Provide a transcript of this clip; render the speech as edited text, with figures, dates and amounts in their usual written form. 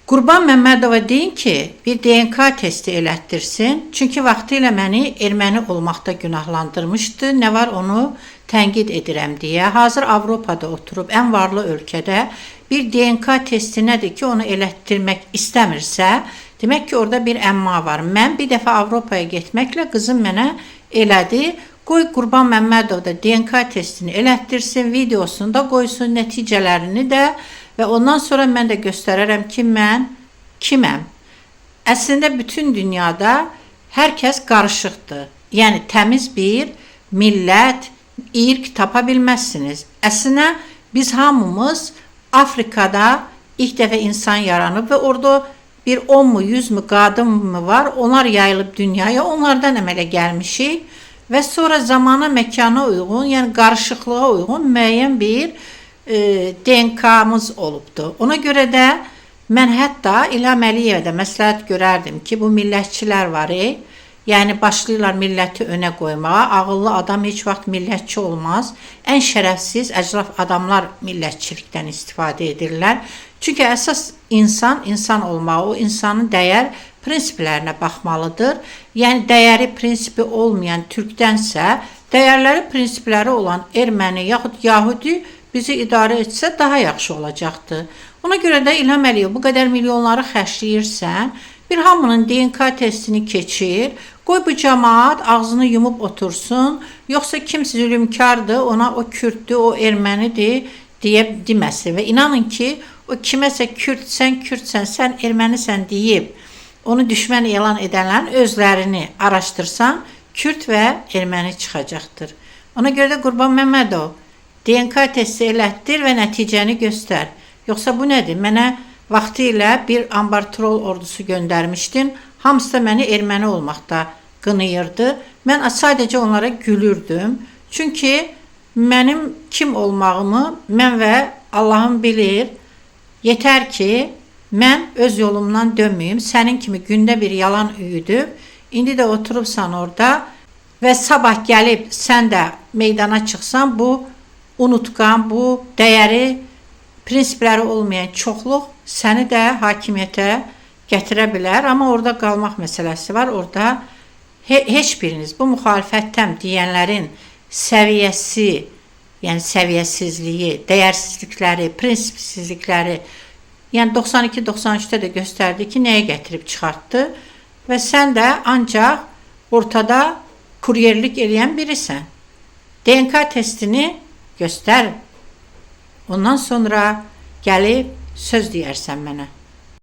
Qurban Məmmədova deyin ki, bir DNK testi elətdirsin. Çünki vaxtilə məni erməni olmaqda günahlandırmışdı. Nə var onu tənqid edirəm deyə. Hazır Avropada oturub ən varlı ölkədə bir DNK testi nədir ki, onu elətdirmək istəmirsə, demək ki, orada bir əmma var. Mən bir dəfə Avropaya getməklə qızım mənə elədi. Qoy Qurban Məmmədov da DNK testini elətdirsin, videosunu da qoysun, nəticələrini də və ondan sonra mən də göstərərəm ki, mən kiməm. Əslində bütün dünyada hər kəs qarışıqdır. Yəni təmiz bir millət, irq tapa bilməzsiniz. Əslində biz hamımız Afrikada ilk dəfə insan yaranıb və orada bir 10 mu, 100 mu, qadın mı var? Onlar yayılıb dünyaya, onlardan əmələ gəlmişik və sonra zamana, məkana uyğun, yəni qarışıqlığa uyğun müəyyən bir DNK-mız olubdu. Ona görə də mən hətta İlham Əliyevə də məsləhət görərdim ki, bu millətçilər var, yəni başlayırlar milləti önə qoymağa. Ağıllı adam heç vaxt millətçi olmaz. Ən şərəfsiz, əcraf adamlar millətçilikdən istifadə edirlər. Çünki əsas insan olmağı, o insanın dəyər prinsiplərinə baxmalıdır. Yəni dəyəri, prinsipi olmayan türkdənsə, dəyərləri, prinsipləri olan erməni yaxud yahudi bizi idarə etsə daha yaxşı olacaqdır. Ona görə də İlham Əliyev bu qədər milyonları xərcləyirsən, bir hamının DNK testini keçir, qoy bu cəmaat ağzını yumub otursun, yoxsa kim zülümkardır, ona o kürdür, o ermənidir deyə deməsin. Və inanın ki, o kiməsə kürdsən, sən ermənisən deyib, onu düşmən elan edənlərin özlərini araşdırsan, kürd və erməni çıxacaqdır. Ona görə də Qurban Məmmədov, DNK testi elətdir və nəticəni göstər. Yoxsa bu nədir? Mənə vaxtı ilə bir ambartrol ordusu göndərmişdin. Hamısı da məni erməni olmaqda qınıyırdı. Mən sadəcə onlara gülürdüm. Çünki mənim kim olmağımı mən və Allahım bilir. Yetər ki, mən öz yolumdan dönməyim. Sənin kimi gündə bir yalan üyüdüb. İndi də oturubsan orada və sabah gəlib sən də meydana çıxsan, bu unutqan, bu dəyəri, prinsipləri olmayan çoxluq səni də hakimiyyətə gətirə bilər. Amma orada qalmaq məsələsi var. Orada heç biriniz bu müxalifətdəm deyənlərin səviyyəsi, yəni səviyyəsizliyi, dəyərsizlikləri, prinsipsizlikləri, yəni 92-93-də də göstərdi ki, nəyə gətirib çıxartdı və sən də ancaq ortada kuryerlik eləyən birisən. DNK testini göstər. Ondan sonra gəlib söz deyərsən mənə.